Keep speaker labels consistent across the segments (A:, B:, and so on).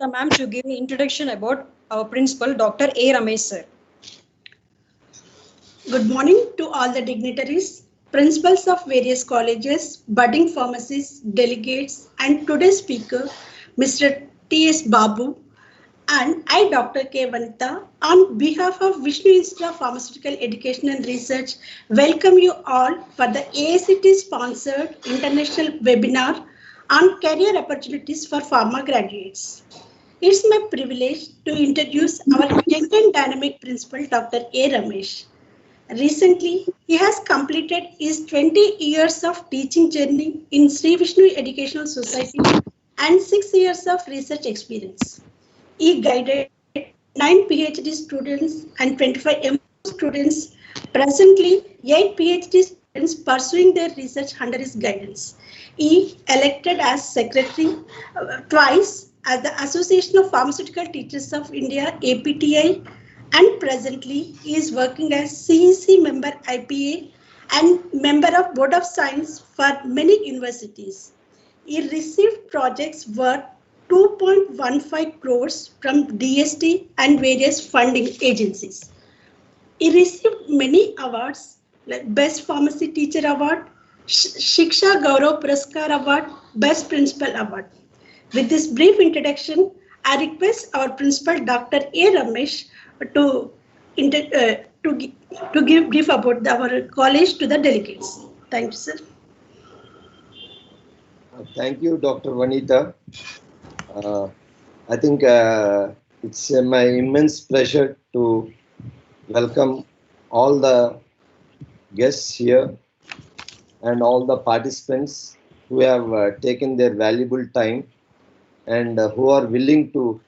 A: the ma'am to give an introduction about our principal, Dr. A. Ramesh sir.
B: Good morning to all the dignitaries, principals of various colleges, budding pharmacists, delegates, and today's speaker, Mr. T.S. Babu, and I, Dr. K. Vanita, on behalf of VISHNU Institute of Pharmaceutical Education and Research, welcome you all for the AICT-sponsored international webinar on career opportunities for pharma graduates. It's my privilege to introduce our young and dynamic principal, Dr. A. Ramesh. Recently, he has completed his 20 years of teaching journey in Sri Vishnu Educational Society and 6 years of research experience. He guided 9 PhD students and 25 M students. Presently, 8 PhD students pursuing their research under his guidance. He elected as secretary twice at the Association of Pharmaceutical Teachers of India (APTI), and presently he is working as CEC member IPA and member of Board of Science for many universities. He received projects worth 2.15 crores from DST and various funding agencies. He received many awards like Best Pharmacy Teacher Award, Shiksha Gaurav Puraskar Award, Best Principal Award. With this brief introduction, I request our principal, Dr. A. Ramesh, to, to give brief about our college to the delegates. Thank you, sir.
C: Thank you, Dr. Vanita. I think it's my immense pleasure to welcome all the guests here and all the participants who have taken their valuable time and who are willing to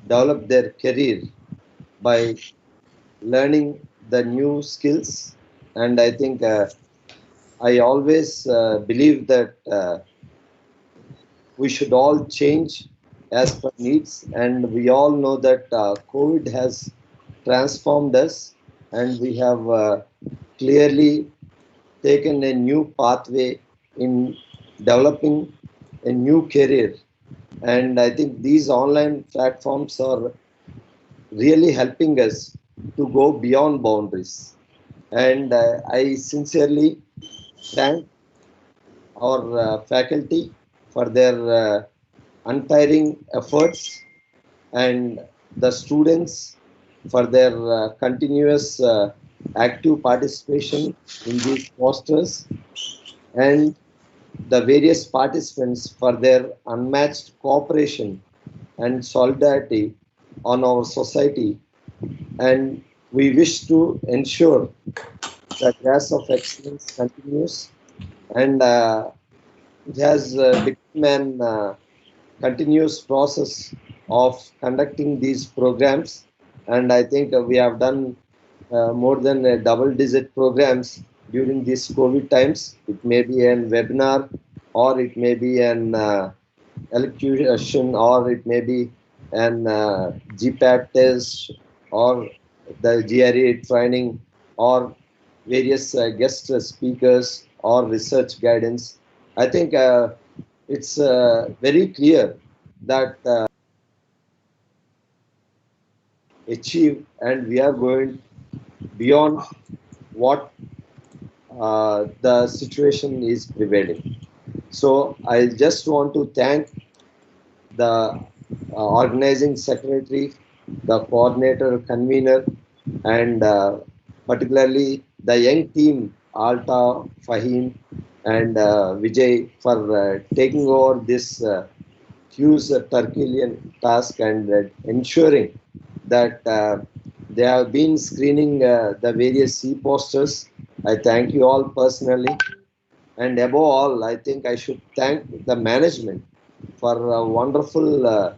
C: develop their career by learning the new skills. And I think I always believe that we should all change as per needs, and we all know that COVID has transformed us, and we have clearly taken a new pathway in developing a new career. And I think these online platforms are really helping us to go beyond boundaries. And I sincerely thank our faculty for their untiring efforts, and the students for their continuous active participation in these posters, and the various participants for their unmatched cooperation and solidarity on our society. And we wish to ensure the grass of excellence continues, and it has become an continuous process of conducting these programs. And I think we have done more than a double-digit programs during these COVID times. It may be an webinar, or it may be an elocution, or it may be an GPAT test, or the GRE training, or various guest speakers, or research guidance. I think it's very clear that achieve, and we are going beyond what the situation is prevailing. So I just want to thank the organizing secretary, the coordinator, convener, and particularly the young team, Alta, Fahim, and Vijay, for taking over this huge Herculean task and ensuring that they have been screening the various e-posters. I thank you all personally. And above all, I think I should thank the management for a wonderful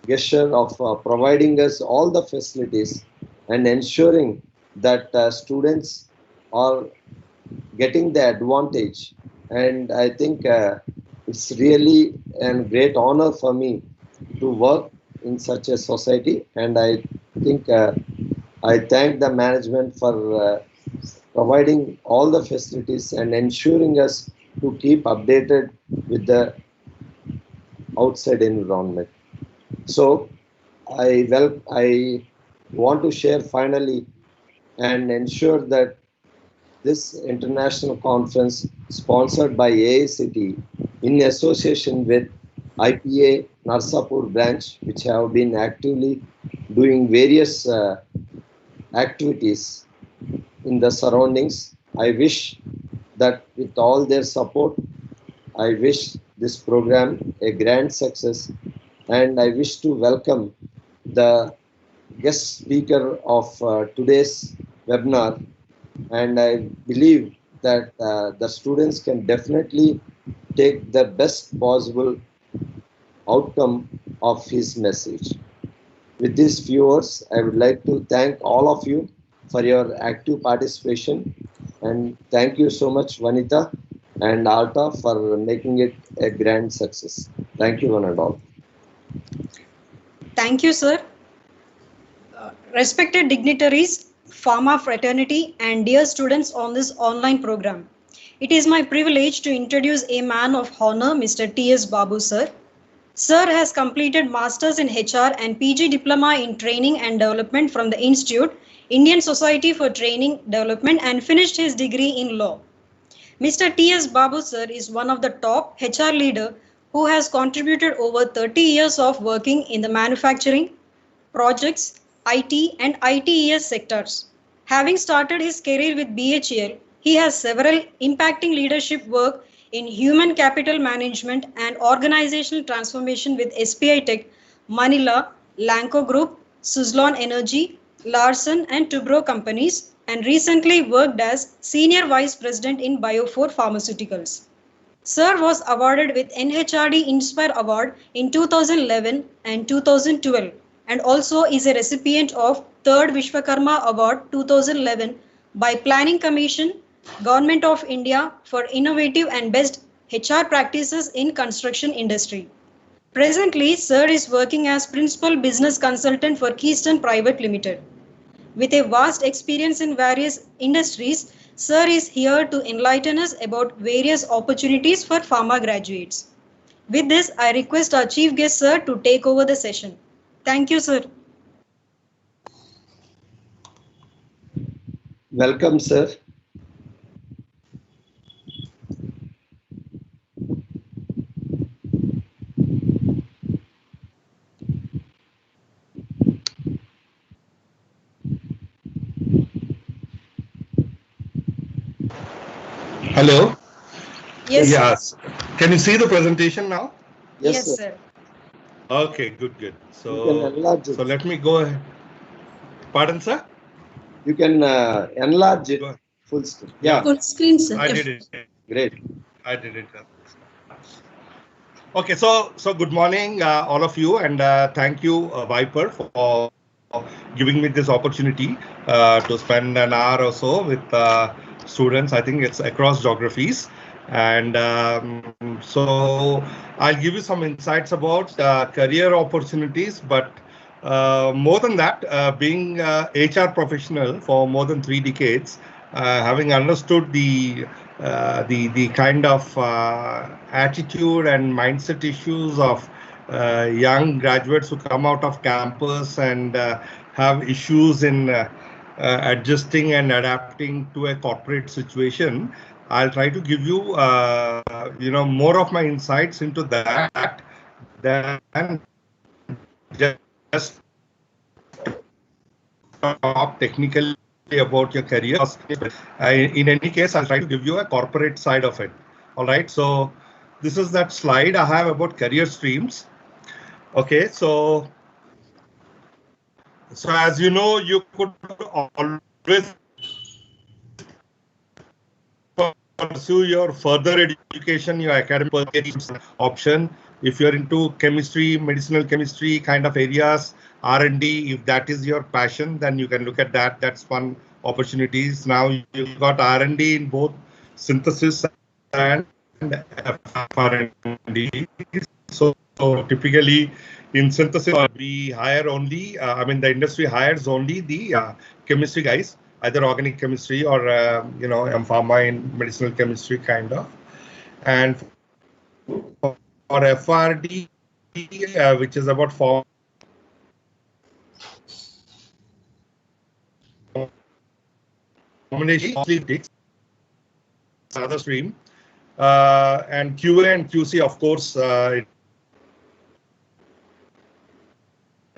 C: gesture of providing us all the facilities and ensuring that students are getting the advantage. And I think it's really a great honor for me to work in such a society. And I think I thank the management for providing all the facilities and ensuring us to keep updated with the outside environment. So I want to share finally and ensure that this international conference sponsored by AICT in association with IPA Narsapur branch, which have been actively doing various activities in the surroundings. I wish that with all their support, I wish this program a grand success, and I wish to welcome the guest speaker of today's webinar, and I believe that the students can definitely take the best possible outcome of his message. With these few words, I would like to thank all of you for your active participation, and thank you so much, Vanita and Alta, for making it a grand success. Thank you, one and all.
A: Thank you, sir. Respected dignitaries, Pharma fraternity, and dear students on this online program. It is my privilege to introduce a man of honor, Mr. T.S. Babu, sir. Sir has completed Masters in HR and PG Diploma in Training and Development from the Institute, Indian Society for Training Development, and finished his degree in law. Mr. T.S. Babu, sir, is one of the top HR leader who has contributed over 30 years of working in the manufacturing, projects, IT and ITES sectors. Having started his career with BHEL, he has several impacting leadership work in human capital management and organizational transformation with SPI Tech, Manila, Lanco Group, Suzlon Energy, Larsen and Tubro companies, and recently worked as Senior Vice President in Bio4 Pharmaceuticals. Sir was awarded with NHRD Inspire Award in 2011 and 2012 and also is a recipient of 3rd Vishwakarma Award 2011 by Planning Commission, Government of India for innovative and best HR practices in construction industry. Presently, Sir is working as Principal Business Consultant for Keystone Private Limited. With a vast experience in various industries, Sir is here to enlighten us about various opportunities for pharma graduates. With this, I request our Chief Guest, Sir, to take over the session. Thank you, sir.
C: Welcome, sir.
D: Hello.
A: Yes,
D: Yes.
A: sir.
D: Can you see the presentation now?
A: Yes, sir.
D: Okay, good.
C: You can enlarge it.
D: So let me go ahead. Pardon, sir?
C: You can enlarge it full screen. Yeah.
B: Full screen, sir.
D: I did it.
C: Great.
D: I did it. Okay, so good morning, all of you, and thank you, Viper, for giving me this opportunity to spend an hour or so with students. I think it's across geographies. And so I'll give you some insights about career opportunities, but more than that, being HR professional for more than 3 decades, having understood the kind of attitude and mindset issues of young graduates who come out of campus and have issues in adjusting and adapting to a corporate situation. I'll try to give you, more of my insights into that than just talk technically about your career. In any case, I'll try to give you a corporate side of it. All right. So this is that slide I have about career streams. Okay. So as you know, you could always pursue your further education, your academic option. If you're into chemistry, medicinal chemistry kind of areas, R&D, if that is your passion, then you can look at that. That's one opportunities. Now you've got R&D in both synthesis and FR&D. So typically in synthesis, we hire only, the industry hires only the chemistry guys, either organic chemistry or, pharma in medicinal chemistry kind of. And for FRD, which is about formulation mostly takes another stream. And QA and QC, of course,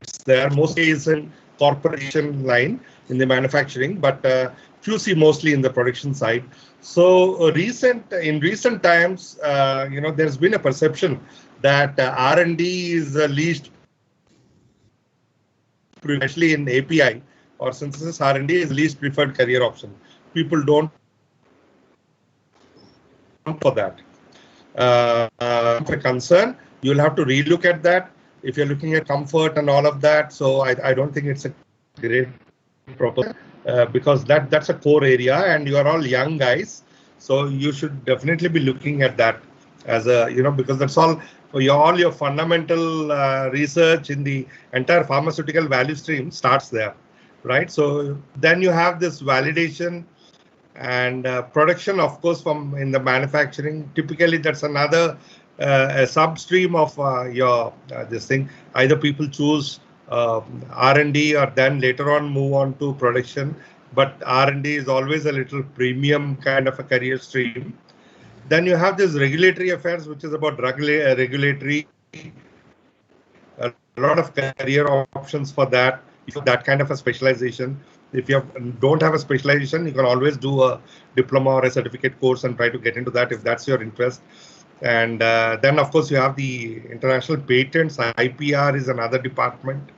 D: it's there. Mostly is in corporation line in the manufacturing, but QC mostly in the production side. So in recent times, there's been a perception that R&D is the least, especially in API or synthesis. R&D is the least preferred career option. People don't for that. For concern, you'll have to relook at that if you're looking at comfort and all of that. So I don't think it's a great proposal because that's a core area, and you are all young guys, so you should definitely be looking at that as a because that's all your fundamental research in the entire pharmaceutical value stream starts there, right? So then you have this validation and production, of course, from in the manufacturing. Typically, that's another a substream of your this thing. Either people choose R&D or then later on move on to production, but R&D is always a little premium kind of a career stream. Then you have this regulatory affairs, which is about regulatory, a lot of career options for that. If you have that kind of a specialization, if you don't have a specialization, you can always do a diploma or a certificate course and try to get into that if that's your interest. And then, of course, you have the international patents. IPR is another department.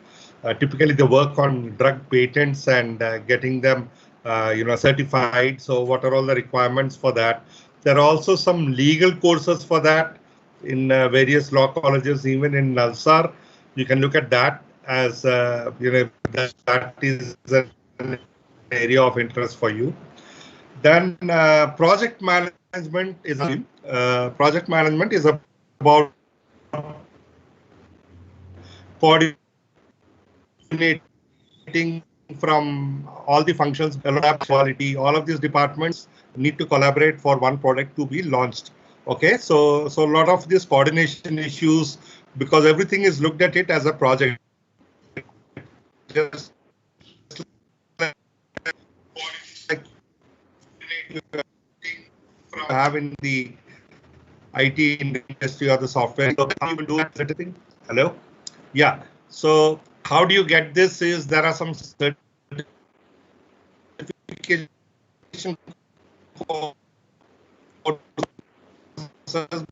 D: Typically, they work on drug patents and getting them, certified. So, what are all the requirements for that? There are also some legal courses for that in various law colleges, even in Nalsar. You can look at that as that is an area of interest for you. Then project management is about coordinating from all the functions, lab quality, all of these departments need to collaborate for one product to be launched. Okay, so a lot of these coordination issues, because everything is looked at it as a project. Just like you have in the IT industry or the software. So how you will do that thing? Hello? Yeah. So how do you get this is there are some certification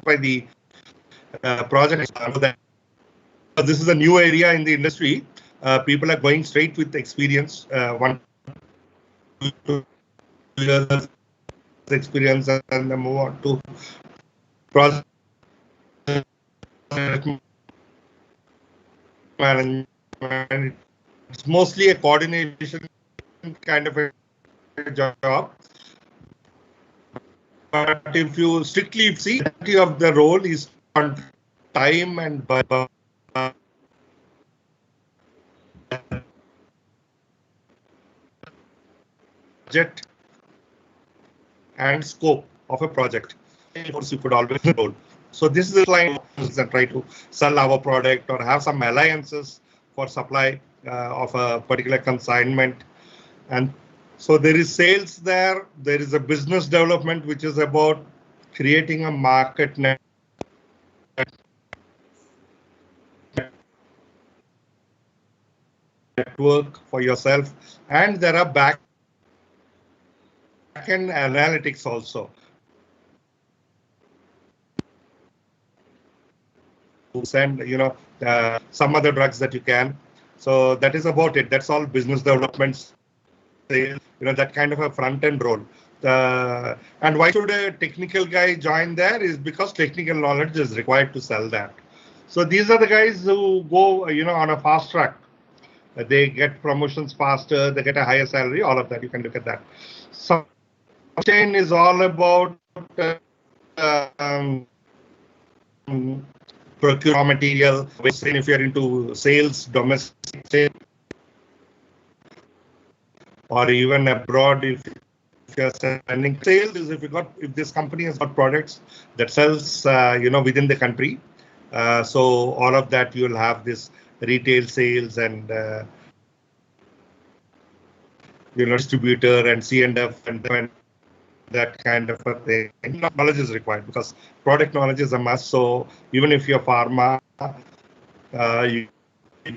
D: by the project. This is a new area in the industry. People are going straight with experience, 1 2 years experience, and then move on to project management. It's mostly a coordination kind of a job. But if you strictly see, of the role is on time and budget and scope of a project. Of course, you could always roll. So this is a line and try to sell our product or have some alliances for supply of a particular consignment. And so there is sales there. There is a business development, which is about creating a market network for yourself. And there are back-end analytics also. Send some other drugs that you can. So that is about it. That's all business development, sales, that kind of a front end role. And why should a technical guy join there is because technical knowledge is required to sell that. So these are the guys who go on a fast track. They get promotions faster, they get a higher salary, all of that. You can look at that. So chain is all about procure raw material. If you're into sales, domestic sales, or even abroad, if you're sending sales, is if this company has got products that sells within the country. So all of that you'll have this retail sales and distributor and C&F and that kind of a thing. Knowledge is required because product knowledge is a must. So even if you're pharma, you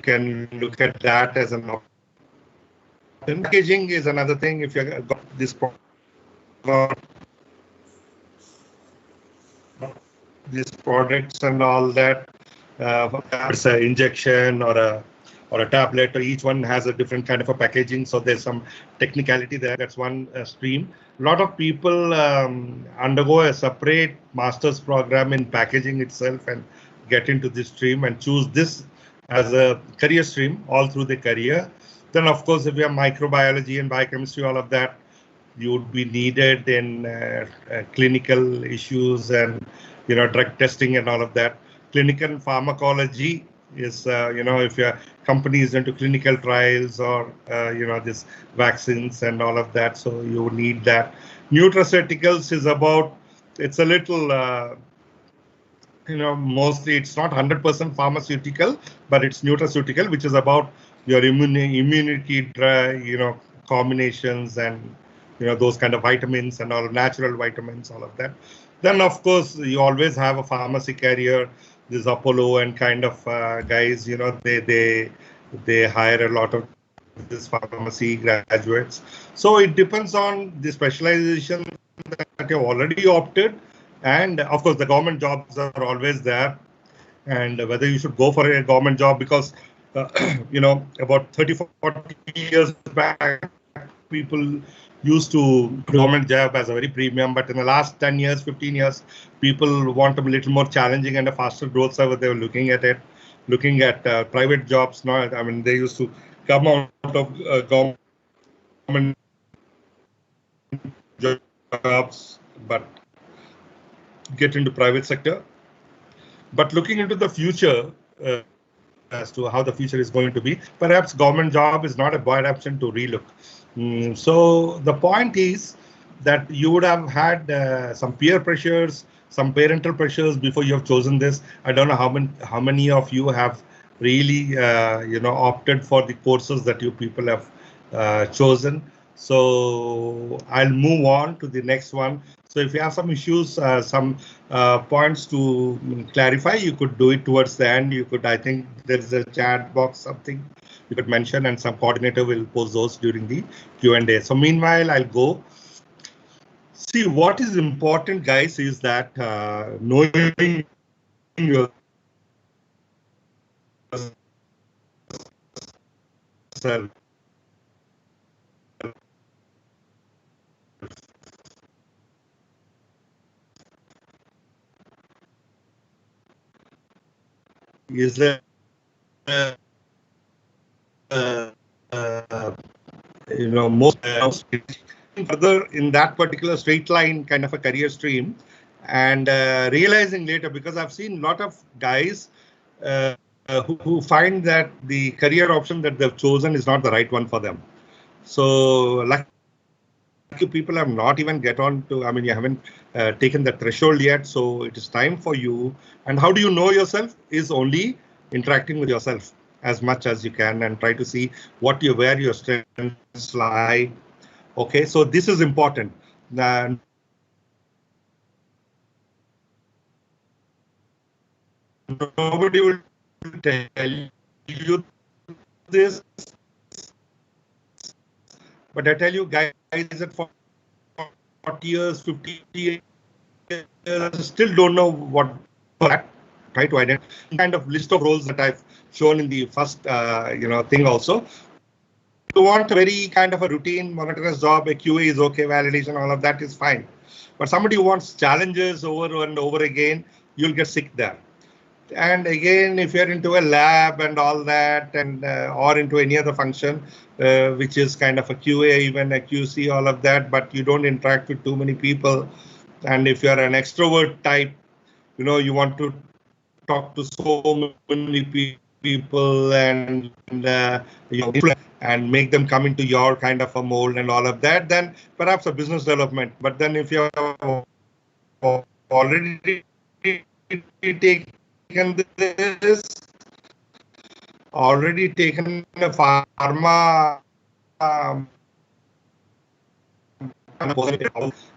D: can look at that as an option. Packaging is another thing. If you got this these products and all that, it's an injection or a tablet, or each one has a different kind of a packaging. So there's some technicality there. That's one stream. A lot of people undergo a separate master's program in packaging itself and get into this stream and choose this as a career stream all through the career. Then, of course, if you have microbiology and biochemistry, all of that, you would be needed in clinical issues and drug testing and all of that. Clinical pharmacology is if your company is into clinical trials or this vaccines and all of that, so you need that. Nutraceuticals is about, it's a little mostly it's not 100% pharmaceutical, but it's nutraceutical, which is about your immunity combinations and those kind of vitamins and all natural vitamins, all of that. Then, of course, you always have a pharmacy career. This Apollo and kind of guys, they hire a lot of this pharmacy graduates. So it depends on the specialization that you've already opted. And of course, the government jobs are always there. And whether you should go for a government job, because, about 30, 40 years back, people used to government job as a very premium, but in the last 10 years, 15 years, people want a little more challenging and a faster growth. So they were looking at private jobs. Now, I mean, they used to come out of government jobs, but get into private sector. But looking into the future, as to how the future is going to be, perhaps government job is not a bad option to relook. So the point is that you would have had some peer pressures, some parental pressures before you have chosen this. I don't know how many of you have really opted for the courses that you people have chosen. So I'll move on to the next one. So if you have some issues, some points to clarify, you could do it towards the end. You could, I think there is a chat box, something you could mention, and some coordinator will post those during the Q&A. So meanwhile, I'll go. See, what is important, guys, is that knowing yourself is that most further in that particular straight line kind of a career stream, and realizing later, because I've seen a lot of guys who find that the career option that they've chosen is not the right one for them. So lucky people have not even get on to, I mean, you haven't taken the threshold yet, so it is time for you. And how do you know yourself is only interacting with yourself as much as you can and try to see where your strengths lie. Okay, so this is important. Nobody will tell you this, but I tell you guys that for 40 years, 50 years, still don't know what that. Try to identify kind of list of roles that I've shown in the first thing also. You want a very kind of a routine monotonous job, a QA is okay, validation, all of that is fine. But somebody who wants challenges over and over again, you'll get sick there. And again, if you're into a lab and all that, and or into any other function, which is kind of a QA, even a QC, all of that, but you don't interact with too many people. And if you're an extrovert type, you want to talk to so many people and and make them come into your kind of a mold and all of that, then perhaps a business development. But then if you have already taken a pharma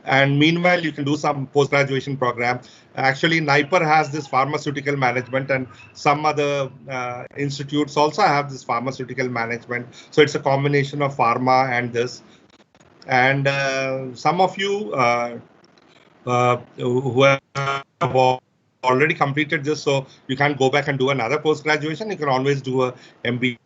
D: and meanwhile you can do some post-graduation program. Actually, NIPER has this pharmaceutical management, and some other institutes also have this pharmaceutical management. So it's a combination of pharma and this. And some of you who have already completed this, so you can't go back and do another post-graduation. You can always do a MBA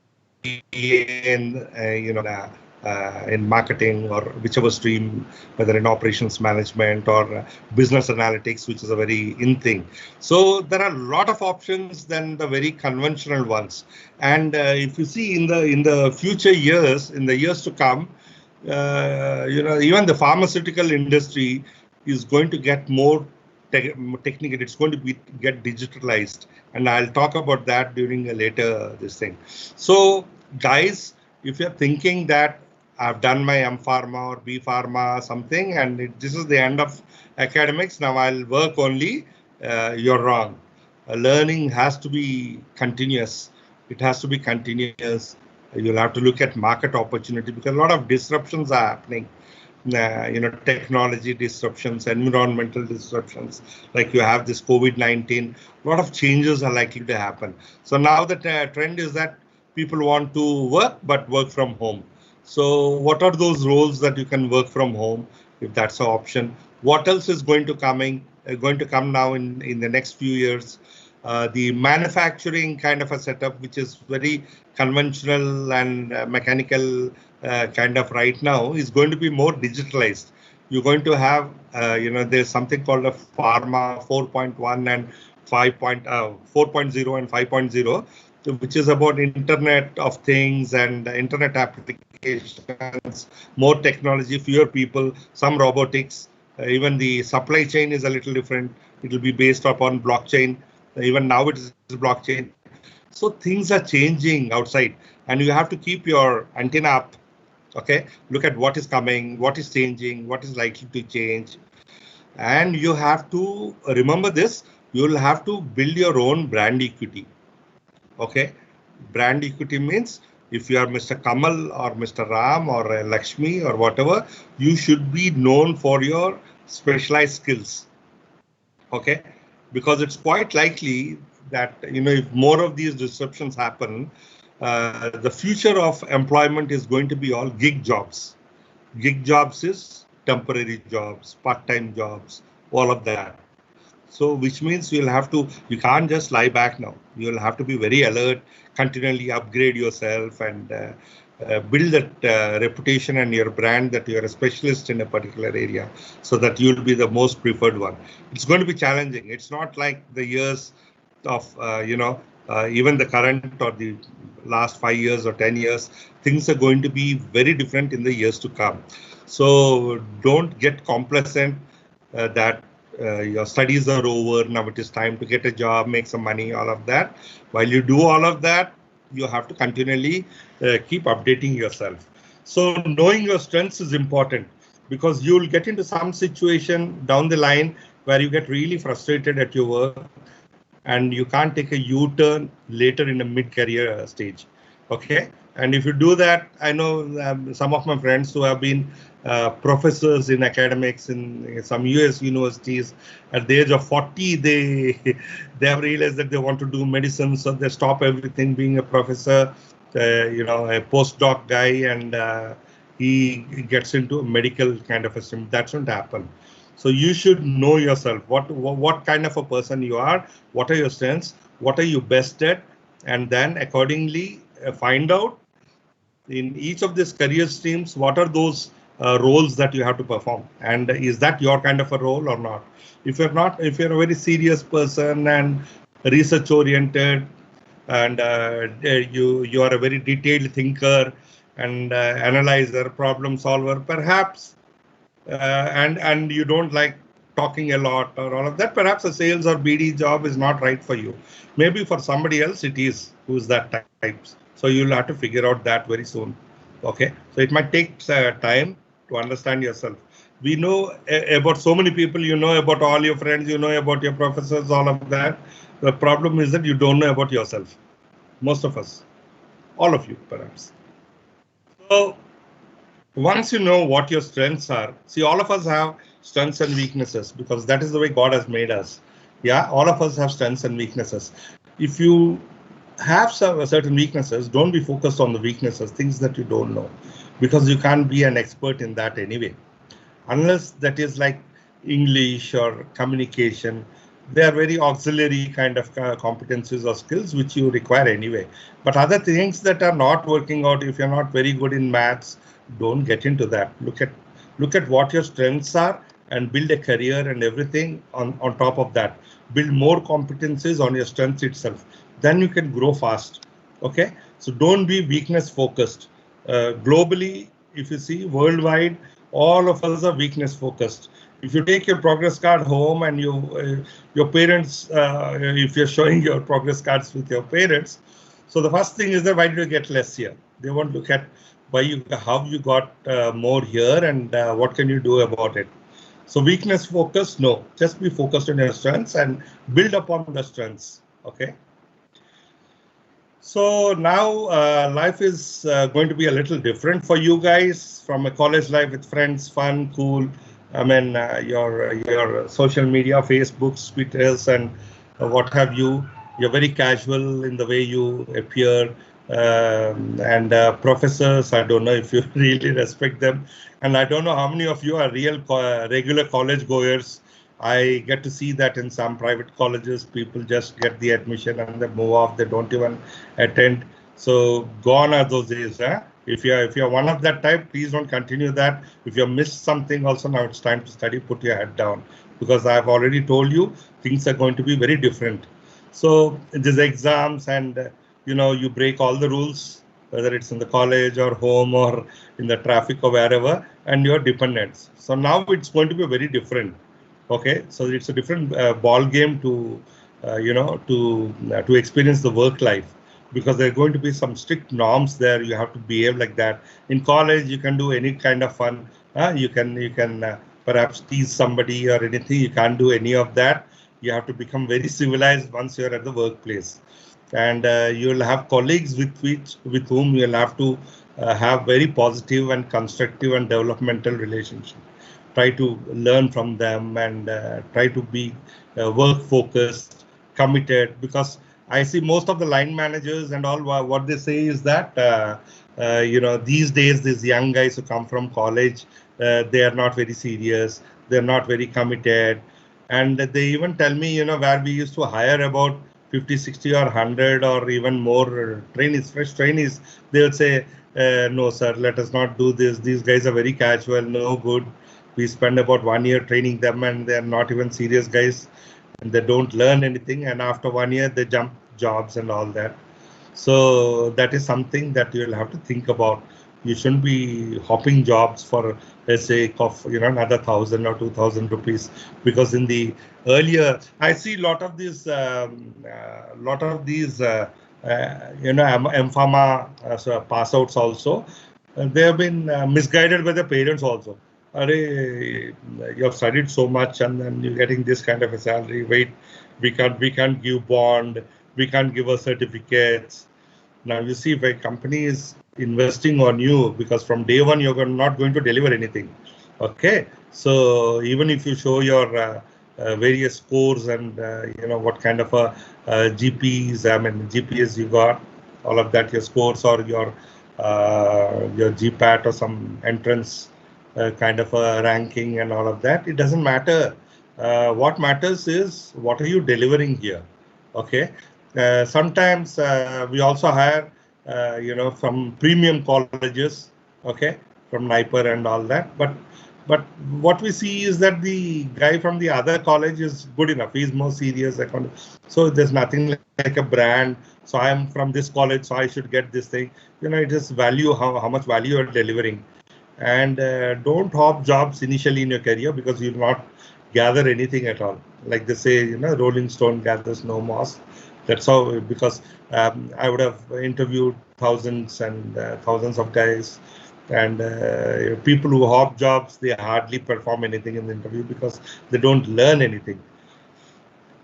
D: in marketing or whichever stream, whether in operations management or business analytics, which is a very in thing. So there are a lot of options than the very conventional ones. And if you see in the future years, in the years to come, even the pharmaceutical industry is going to get more technical. It's going to get digitalized, and I'll talk about that during a later this thing. So guys, if you're thinking that I've done my M Pharma or B Pharma something, and this is the end of academics, now I'll work only, you're wrong. Learning has to be continuous. It has to be continuous. You'll have to look at market opportunity, because a lot of disruptions are happening. Technology disruptions, environmental disruptions, like you have this COVID-19, a lot of changes are likely to happen. So now the trend is that people want to work, but work from home. So what are those roles that you can work from home, if that's an option? What else is going to come now in the next few years? The manufacturing kind of a setup, which is very conventional and mechanical kind of right now, is going to be more digitalized. You're going to have, there's something called a Pharma 4.1 and 4.0 and 5.0, which is about Internet of Things and Internet applications, more technology, fewer people, some robotics. Even the supply chain is a little different. It will be based upon blockchain. Even now it is blockchain. So things are changing outside, and you have to keep your antenna up. Okay, look at what is coming, what is changing, what is likely to change. And you have to remember this, you'll have to build your own brand equity. Okay, brand equity means if you are Mr. Kamal or Mr. Ram or Lakshmi or whatever, you should be known for your specialized skills. Okay, because it's quite likely that, if more of these disruptions happen, the future of employment is going to be all gig jobs. Gig jobs is temporary jobs, part-time jobs, all of that. So which means you can't just lie back now. You'll have to be very alert, continually upgrade yourself and build that reputation and your brand that you're a specialist in a particular area, so that you'll be the most preferred one. It's going to be challenging. It's not like the years of, even the current or the last 5 years or 10 years, things are going to be very different in the years to come. So don't get complacent that your studies are over, now it is time to get a job, make some money, all of that. While you do all of that, you have to continually keep updating yourself. So knowing your strengths is important, because you'll get into some situation down the line where you get really frustrated at your work and you can't take a U-turn later in a mid-career stage. Okay, and if you do that, I know some of my friends who have been professors in academics in some US universities, at the age of 40, they have realized that they want to do medicine, so they stop everything, being a professor, a postdoc guy, and he gets into a medical kind of a system. That shouldn't happen. So you should know yourself, what kind of a person you are, what are your strengths, what are you best at, and then accordingly find out in each of these career streams, what are those roles that you have to perform, and is that your kind of a role or not? If you're not, if you're a very serious person and research oriented, and you are a very detailed thinker and analyzer, problem solver, perhaps, and you don't like talking a lot or all of that, perhaps a sales or BD job is not right for you. Maybe for somebody else it is, who's that type. So you'll have to figure out that very soon. Okay, so it might take time to understand yourself. We know about so many people, you know about all your friends, you know about your professors, all of that. The problem is that you don't know about yourself. Most of us, all of you perhaps. So Once you know what your strengths are, see, all of us have strengths and weaknesses because that is the way God has made us. Yeah, all of us have strengths and weaknesses. If you have some certain weaknesses, don't be focused on the weaknesses, things that you don't know, because you can't be an expert in that anyway. Unless that is like English or communication, they are very auxiliary kind of competencies or skills which you require anyway. But other things that are not working out, if you're not very good in maths, don't get into that. Look at what your strengths are and build a career and everything on top of that. Build more competencies on your strengths itself. Then you can grow fast. Okay, so don't be weakness focused. Globally, if you see worldwide, all of us are weakness focused. If you take your progress card home and your parents, if you're showing your progress cards with your parents, so the first thing is that why did you get less here? They won't look at how you got more here and what can you do about it. So weakness focused, no, just be focused on your strengths and build upon the strengths. Okay. So now life is going to be a little different for you guys from a college life with friends, fun, cool. I mean, your social media, Facebooks, Twitters, and what have you. You're very casual in the way you appear. And professors, I don't know if you really respect them. And I don't know how many of you are regular college goers. I get to see that in some private colleges, people just get the admission and they move off. They don't even attend. So gone are those days. If you're one of that type, please don't continue that. If you missed something, also now it's time to study. Put your head down, because I've already told you things are going to be very different. So these exams and you break all the rules, whether it's in the college or home or in the traffic or wherever, and your dependents. So now it's going to be very different. Okay, so it's a different ball game to to experience the work life, because there are going to be some strict norms there. You have to behave like that. In college, you can do any kind of fun. You can perhaps tease somebody or anything. You can't do any of that. You have to become very civilized once you're at the workplace, and you'll have colleagues with whom you'll have to have very positive and constructive and developmental relationship. Try to learn from them and try to be work focused, committed, because I see most of the line managers and all what they say is that these days these young guys who come from college, they are not very serious, they're not very committed, and they even tell me, where we used to hire about 50, 60 or 100 or even more trainees, fresh trainees, they would say, no sir, let us not do this, these guys are very casual, no good. We spend about 1 year training them and they're not even serious guys and they don't learn anything. And after 1 year, they jump jobs and all that. So that is something that you'll have to think about. You shouldn't be hopping jobs for the sake of, another 1,000 or 2,000 rupees, because in the earlier, I see a lot of these, Pharma pass outs also. They have been misguided by the parents also. You have studied so much and then you're getting this kind of a salary. Wait, we can't give bond, we can't give us certificates. Now you see, if a company is investing on you, because from day one you're not going to deliver anything. Okay, so even if you show your various scores and what kind of GPs you got, all of that, your scores or your GPAT or some entrance kind of a ranking and all of that, it doesn't matter. What matters is what are you delivering here. Okay, sometimes we also hire from premium colleges, okay, from NIPER and all that, but what we see is that the guy from the other college is good enough, he's more serious, so there's nothing like a brand. So I am from this college, so I should get this thing. It is value, how much value you're delivering. And don't hop jobs initially in your career, because you'll not gather anything at all. Like they say, rolling stone gathers no moss. That's how, because I would have interviewed thousands and thousands of guys, and people who hop jobs, they hardly perform anything in the interview because they don't learn anything.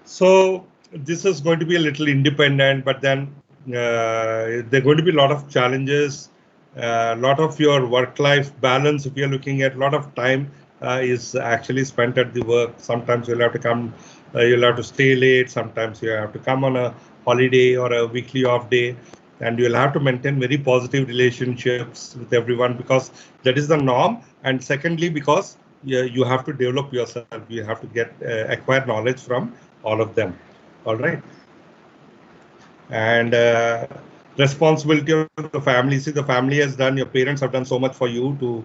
D: So this is going to be a little independent, but then there are going to be a lot of challenges. A lot of your work-life balance, if you're looking at a lot of time, is actually spent at the work. Sometimes you'll have to come, you'll have to stay late. Sometimes you have to come on a holiday or a weekly off day, and you'll have to maintain very positive relationships with everyone because that is the norm. And secondly, because you have to develop yourself, you have to get acquire knowledge from all of them. All right. And responsibility of the family. See, the family has done, your parents have done so much for you to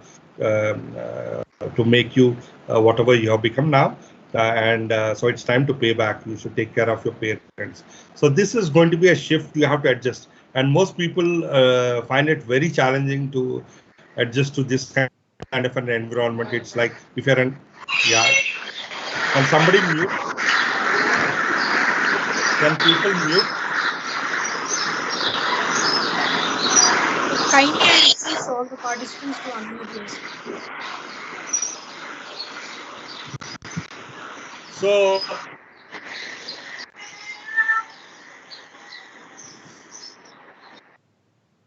D: make you whatever you have become now. And so it's time to pay back. You should take care of your parents. So this is going to be a shift you have to adjust. And most people find it very challenging to adjust to this kind of an environment. It's like if you're an, yeah, can somebody mute? Can people mute?
A: Kindly request all the participants to unmute yourself.
D: So,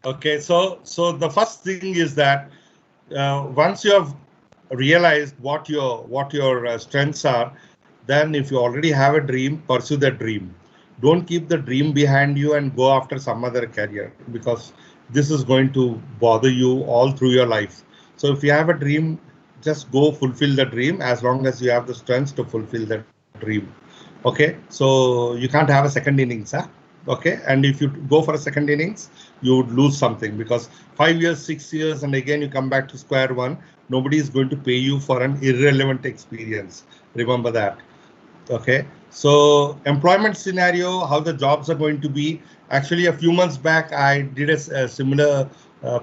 D: okay, so the first thing is that once you have realized what your strengths are, then if you already have a dream, pursue that dream. Don't keep the dream behind you and go after some other career, because this is going to bother you all through your life. So if you have a dream, just go fulfill the dream as long as you have the strength to fulfill the dream. Okay, so you can't have a second innings, huh? Okay, and if you go for a second innings, you would lose something, because 5 years, 6 years, and again you come back to square one. Nobody is going to pay you for an irrelevant experience. Remember that. Okay, so employment scenario, how the jobs are going to be. Actually, a few months back, I did a similar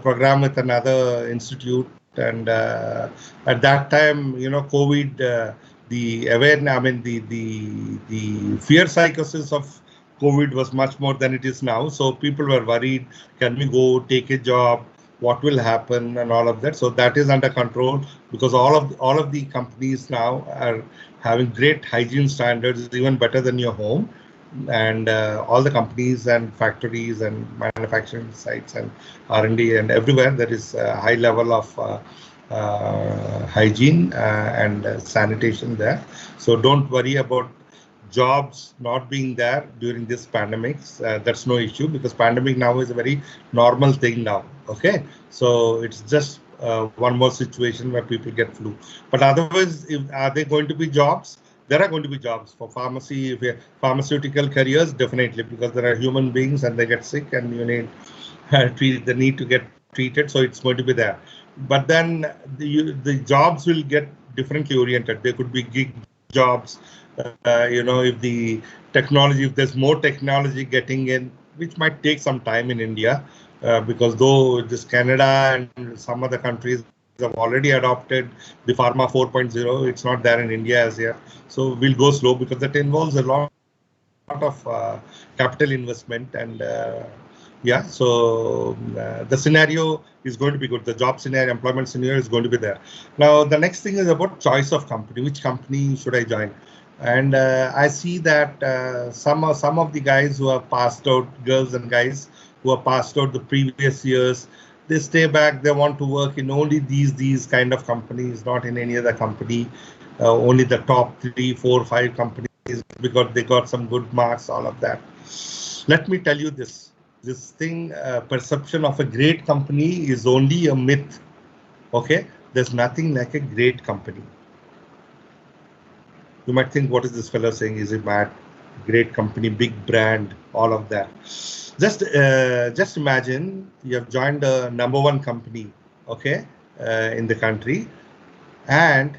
D: program with another institute, and at that time, you know, COVID, the awareness, I mean, the fear psychosis of COVID was much more than it is now. So people were worried, can we go take a job? What will happen and all of that. So that is under control, because all of the companies now are having great hygiene standards, even better than your home. And all the companies and factories and manufacturing sites and R&D and everywhere, there is a high level of hygiene and sanitation there. So don't worry about jobs not being there during this pandemics. That's no issue, because pandemic now is a very normal thing now. Okay, so it's just one more situation where people get flu. But otherwise, are there going to be jobs? There are going to be jobs for pharmacy, pharmaceutical careers, definitely, because there are human beings and they get sick and you need the need to get treated. So it's going to be there. But then the jobs will get differently oriented. There could be gig jobs. You know, if the technology, if there's more technology getting in, which might take some time in India, because though this Canada and some other countries have already adopted the Pharma 4.0, it's not there in India as yet. So we'll go slow, because that involves a lot of capital investment. And yeah, so the scenario is going to be good. The job scenario, employment scenario is going to be there. Now, the next thing is about choice of company. Which company should I join? And I see that some of the guys who have passed out, girls and guys who have passed out the previous years, they stay back. They want to work in only these kind of companies, not in any other company. Only the top 3, 4, 5 companies, because they got some good marks, all of that. Let me tell you this thing, perception of a great company is only a myth. Okay, there's nothing like a great company. You might think, what is this fellow saying? Is it mad? Great company, big brand, all of that. Just imagine you have joined a #1 company, okay, in the country, and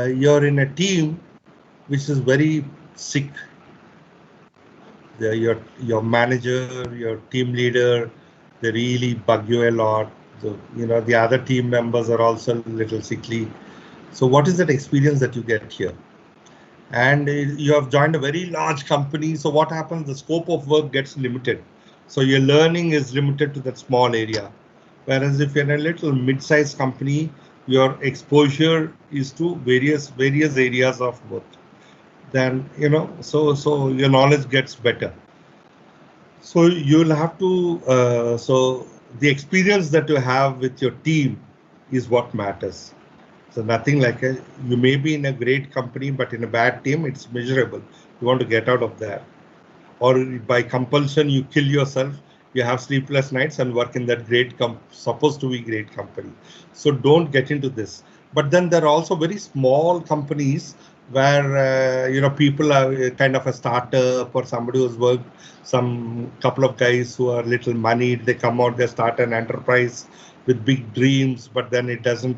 D: you're in a team which is very sick. Your manager, your team leader, they really bug you a lot. So, you know, the other team members are also a little sickly. So what is that experience that you get here? And you have joined a very large company. So what happens? The scope of work gets limited. So your learning is limited to that small area. Whereas if you're in a little mid-sized company, your exposure is to various areas of work. Then, you know, so your knowledge gets better. So you'll have to, so the experience that you have with your team is what matters. So nothing like you may be in a great company, but in a bad team, it's miserable. You want to get out of there. Or by compulsion, you kill yourself. You have sleepless nights and work in that supposed to be great company. So don't get into this. But then there are also very small companies where people are kind of a startup or somebody who's worked, some couple of guys who are little moneyed, they come out, they start an enterprise with big dreams, but then it doesn't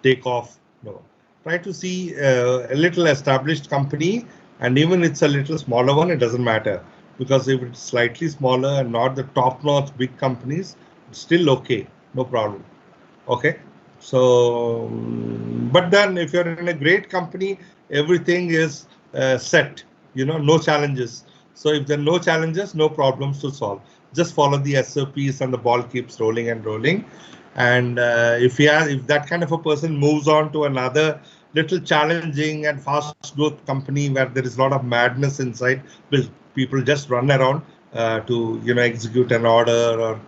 D: take off. No, try to see a little established company, and even it's a little smaller one, it doesn't matter, because if it's slightly smaller and not the top-notch big companies, it's still okay, no problem. Okay, so but then if you're in a great company, everything is set, no challenges. So if there are no challenges, no problems to solve. Just follow the SOPs and the ball keeps rolling and rolling. And if that kind of a person moves on to another little challenging and fast growth company where there is a lot of madness inside, will people just run around to execute an order or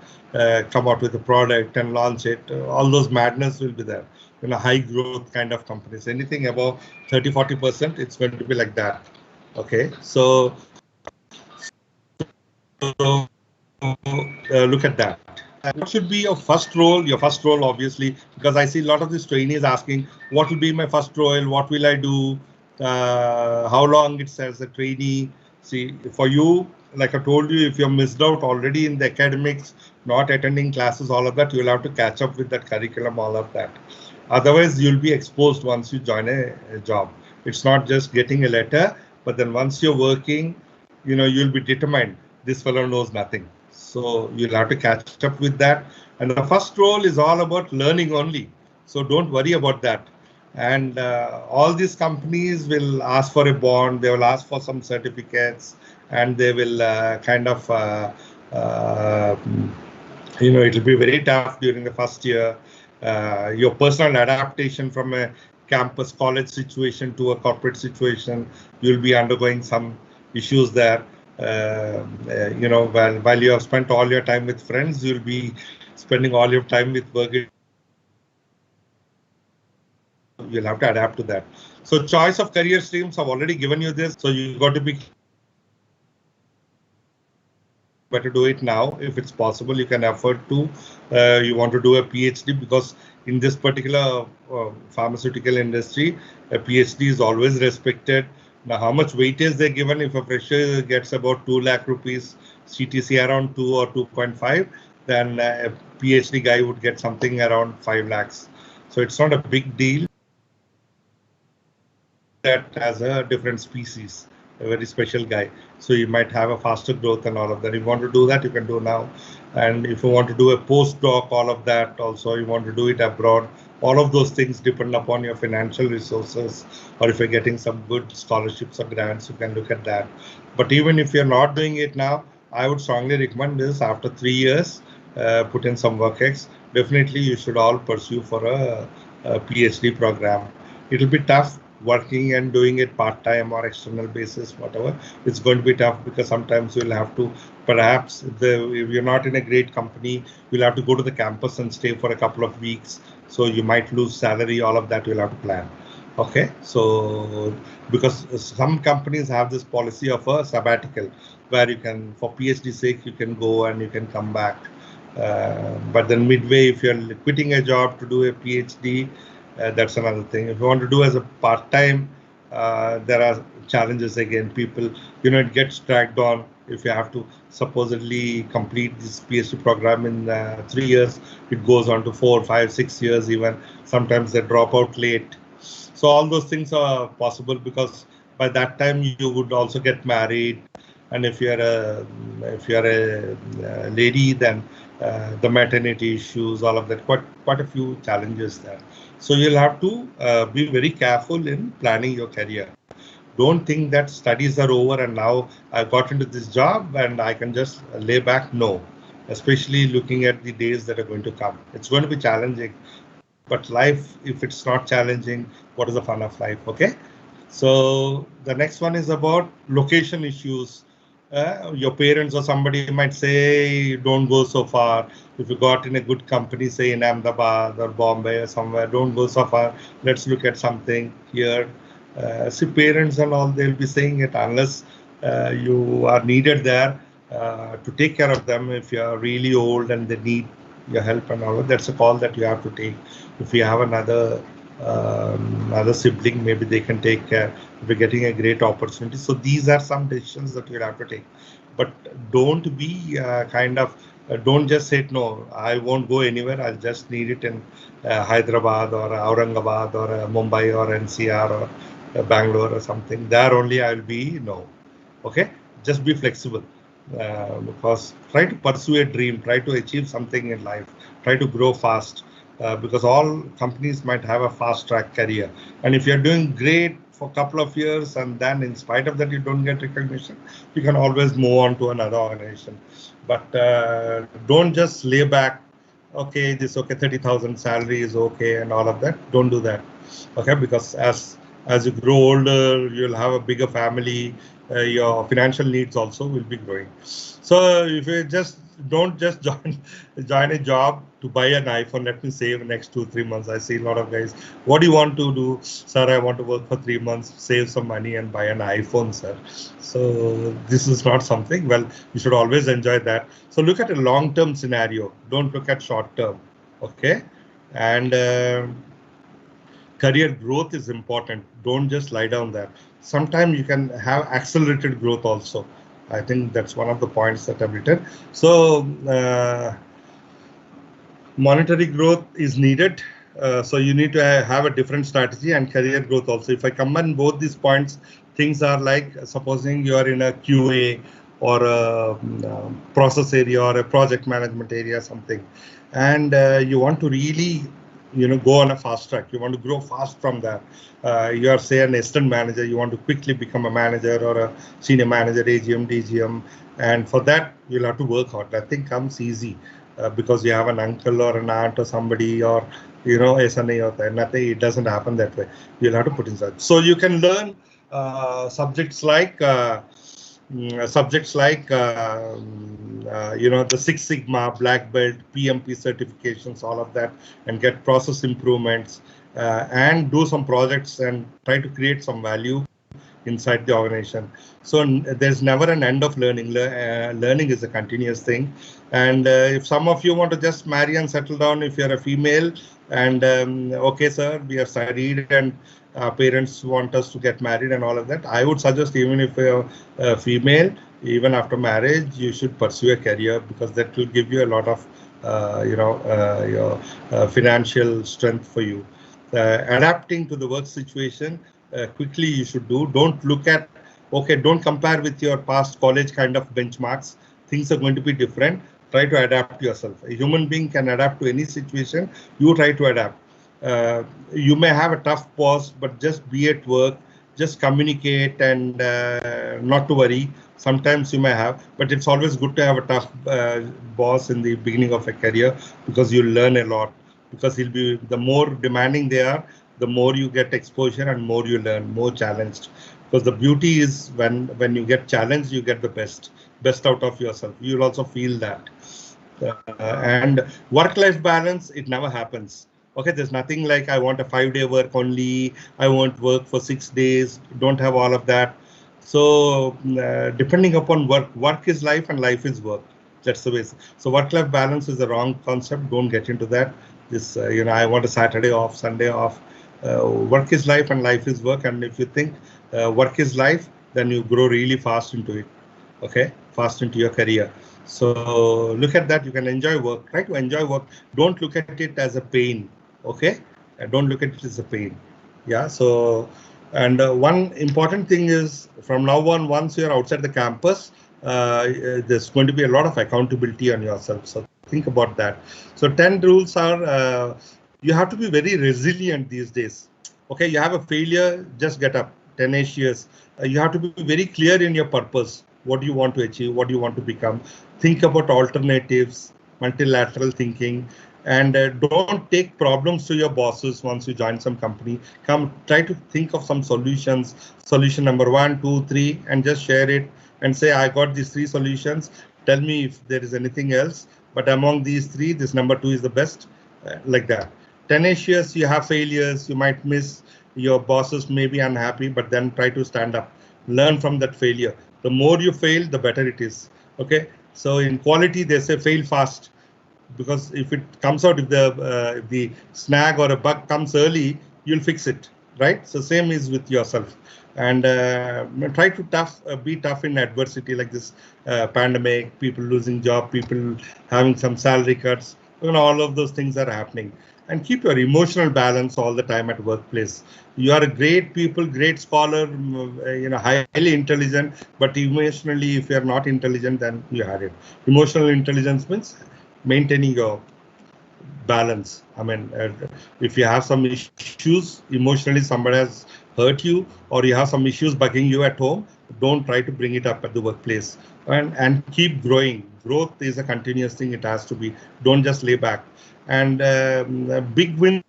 D: come out with a product and launch it. All those madness will be there. High growth kind of companies, anything above 30-40%, it's going to be like that. Okay, so look at that. What should be your first role? Your first role, obviously, because I see a lot of these trainees asking, what will be my first role? What will I do? How long it's as a trainee? See, for you, like I told you, if you're missed out already in the academics, not attending classes, all of that, you'll have to catch up with that curriculum, all of that. Otherwise, you'll be exposed once you join a job. It's not just getting a letter, but then once you're working, you'll be determined. This fellow knows nothing. So you'll have to catch up with that. And the first role is all about learning only. So don't worry about that. And all these companies will ask for a bond. They will ask for some certificates, and they will it'll be very tough during the first year. Your personal adaptation from a campus college situation to a corporate situation, you'll be undergoing some issues there. While you have spent all your time with friends, you'll be spending all your time with work. You'll have to adapt to that. So choice of career streams, I've already given you this. So you got to be better do it now if it's possible. You can afford to. You want to do a PhD, because in this particular pharmaceutical industry, a PhD is always respected. Now, how much weightage they're given? If a fresher gets about 2 lakh rupees, CTC around 2 or 2.5, then a PhD guy would get something around 5 lakhs. So it's not a big deal. That as a different species, a very special guy. So you might have a faster growth and all of that. If you want to do that, you can do now. And if you want to do a postdoc, all of that also, you want to do it abroad. All of those things depend upon your financial resources, or if you're getting some good scholarships or grants, you can look at that. But even if you're not doing it now, I would strongly recommend this. After 3 years, put in some work-ex. Definitely, you should all pursue for a PhD program. It'll be tough working and doing it part-time or external basis, whatever. It's going to be tough, because sometimes you'll have to, perhaps if you're not in a great company, you'll have to go to the campus and stay for a couple of weeks. So you might lose salary, all of that you'll have to plan. Okay, so because some companies have this policy of a sabbatical, where you can, for PhD sake, you can go and you can come back. But then midway, if you're quitting a job to do a PhD, that's another thing. If you want to do as a part-time, there are challenges again. People, it gets dragged on. If you have to supposedly complete this PhD program in 3 years, it goes on to 4, 5, 6 years even. Sometimes they drop out late. So all those things are possible, because by that time you would also get married. And if you're a lady, then the maternity issues, all of that, quite a few challenges there. So you'll have to be very careful in planning your career. Don't think that studies are over and now I got into this job and I can just lay back. No, especially looking at the days that are going to come. It's going to be challenging, but life, if it's not challenging, what is the fun of life? Okay. So the next one is about location issues. Your parents or somebody might say, don't go so far. If you got in a good company, say in Ahmedabad or Bombay or somewhere, don't go so far. Let's look at something here. See, parents and all, they'll be saying it unless you are needed there to take care of them. If you are really old and they need your help and all, that's a call that you have to take. If you have another sibling, maybe they can take care. If you're getting a great opportunity, so these are some decisions that you'll have to take. But don't be don't just say no, I won't go anywhere, I'll just need it in Hyderabad or Aurangabad or Mumbai or NCR or Bangalore or something. There only I'll be. No. Okay, just be flexible, because try to pursue a dream, try to achieve something in life, try to grow fast, because all companies might have a fast track career. And if you're doing great for a couple of years and then in spite of that you don't get recognition, you can always move on to another organization. But don't just lay back, okay, 30,000 salary is okay and all of that. Don't do that. Okay, because as you grow older, you'll have a bigger family, your financial needs also will be growing. So if you don't just join a job to buy an iPhone, let me save next 2-3 months. I see a lot of guys, what do you want to do? Sir, I want to work for 3 months, save some money and buy an iPhone, sir. So this is not something, well, you should always enjoy that. So look at a long-term scenario. Don't look at short-term. Okay. And career growth is important. Don't just lie down there. Sometimes you can have accelerated growth also. I think that's one of the points that I've written. So monetary growth is needed. So you need to have a different strategy and career growth also. If I combine both these points, things are like, supposing you are in a QA or a process area or a project management area, something, and you want to really go on a fast track. You want to grow fast from there. You are, say, an assistant manager. You want to quickly become a manager or a senior manager, AGM, DGM. And for that, you'll have to work hard. Nothing comes easy because you have an uncle or an aunt or somebody, or, nothing. It doesn't happen that way. You'll have to put inside. So you can learn subjects like the Six Sigma, Black Belt, PMP certifications, all of that, and get process improvements and do some projects and try to create some value inside the organization. So there's never an end of learning. Learning is a continuous thing. And if some of you want to just marry and settle down, if you're a female, and okay, sir, we have studied and parents want us to get married and all of that, I would suggest, even if you're a female, even after marriage, you should pursue a career, because that will give you a lot of your financial strength for you. Adapting to the work situation quickly you should do. Don't look at, okay, don't compare with your past college kind of benchmarks. Things are going to be different. Try to adapt yourself. A human being can adapt to any situation. You try to adapt. You may have a tough boss, but just be at work, just communicate, and not to worry. Sometimes you may have, but it's always good to have a tough boss in the beginning of a career, because you learn a lot. Because he'll be, the more demanding they are, the more you get exposure and more you learn, more challenged. Because the beauty is when you get challenged, you get the best out of yourself. You'll also feel that. And work-life balance, it never happens. Okay, there's nothing like I want a 5-day work only, I won't work for 6 days, don't have all of that. So depending upon work is life and life is work. That's the way. So work-life balance is the wrong concept. Don't get into that. This, I want a Saturday off, Sunday off. Work is life and life is work. And if you think work is life, then you grow really fast into it. Okay, fast into your career. So look at that. You can enjoy work. Try to enjoy work. Don't look at it as a pain. Okay, don't look at it as a pain. Yeah. So, and one important thing is, from now on, once you're outside the campus, there's going to be a lot of accountability on yourself. So think about that. So 10 rules are, you have to be very resilient these days. Okay, you have a failure, just get up, tenacious. You have to be very clear in your purpose. What do you want to achieve? What do you want to become? Think about alternatives, multilateral thinking, and don't take problems to your bosses once you join some company. Try to think of some solutions, solution number 1, 2, 3, and just share it and say, I got these 3 solutions. Tell me if there is anything else. But among these 3, this number 2 is the best, like that. Tenacious, you have failures, you might miss, your bosses may be unhappy, but then try to stand up, learn from that failure. The more you fail, the better it is. Okay. So in quality, they say fail fast, because if it comes out, if the snag or a bug comes early, you'll fix it, right? So same is with yourself, and try to be tough in adversity like this pandemic, people losing job, people having some salary cuts, all of those things are happening. And keep your emotional balance all the time at workplace. You are a great people, great scholar, highly intelligent, but emotionally, if you are not intelligent, then you had it. Emotional intelligence means maintaining your balance. I mean, if you have some issues emotionally, somebody has hurt you, or you have some issues bugging you at home, don't try to bring it up at the workplace, and keep growing. Growth is a continuous thing. It has to be. Don't just lay back. And big wins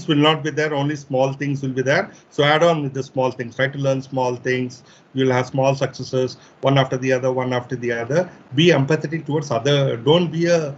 D: will not be there. Only small things will be there. So add on with the small things. Try to learn small things. You'll have small successes, one after the other, one after the other. Be empathetic towards other. Don't be a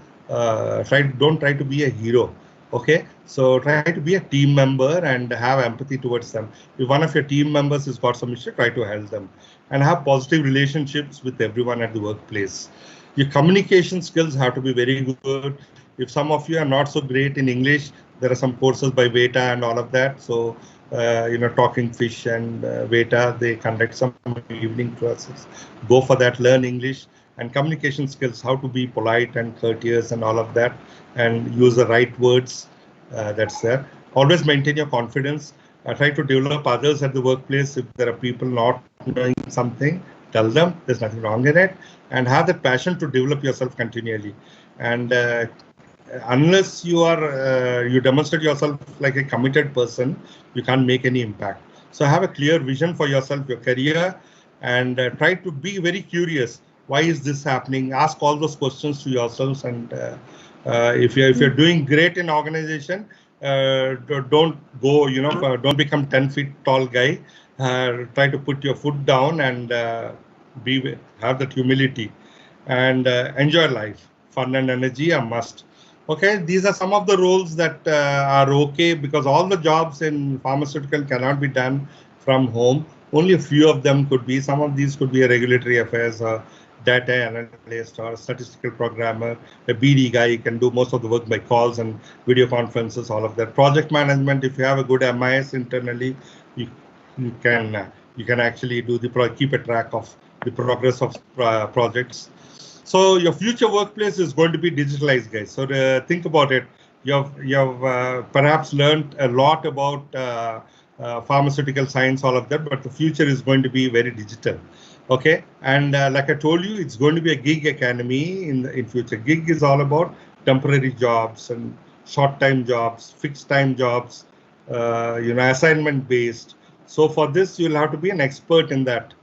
D: don't try to be a hero. Okay, so try to be a team member and have empathy towards them. If one of your team members has got some issue, try to help them, and have positive relationships with everyone at the workplace. Your communication skills have to be very good. If some of you are not so great in English, there are some courses by Veta and all of that. So, Talking Fish and Veta, they conduct some evening classes. Go for that, learn English. And communication skills, how to be polite and courteous and all of that, and use the right words. That's there. Always maintain your confidence. Try to develop others at the workplace. If there are people not knowing something, tell them there's nothing wrong in it, and have the passion to develop yourself continually. And unless you demonstrate yourself like a committed person, you can't make any impact. So have a clear vision for yourself, your career, and try to be very curious. Why is this happening? Ask all those questions to yourselves. And if you're doing great in organization, don't go, don't become 10 feet tall guy. Try to put your foot down and have that humility, and enjoy life. Fun and energy are must. Okay, these are some of the roles that are okay, because all the jobs in pharmaceutical cannot be done from home. Only a few of them could be. Some of these could be a regulatory affairs, data analyst, or statistical programmer, a BD guy. You can do most of the work by calls and video conferences, all of that. Project management, if you have a good MIS internally, you can actually do keep a track of the progress of projects. So your future workplace is going to be digitalized, guys. So think about it. You've perhaps learned a lot about pharmaceutical science, all of that, but the future is going to be very digital. Okay, and like I told you, it's going to be a gig economy in future. Gig is all about temporary jobs and short-time jobs, fixed-time jobs, assignment based. So for this, you'll have to be an expert in that,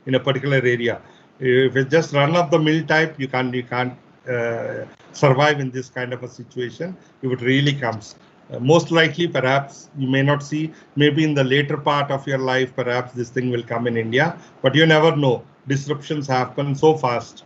D: in a particular area. If it's just run-of-the-mill type, you can't survive in this kind of a situation if it really comes. Most likely, perhaps you may not see, maybe in the later part of your life, perhaps this thing will come in India, but you never know. Disruptions happen so fast,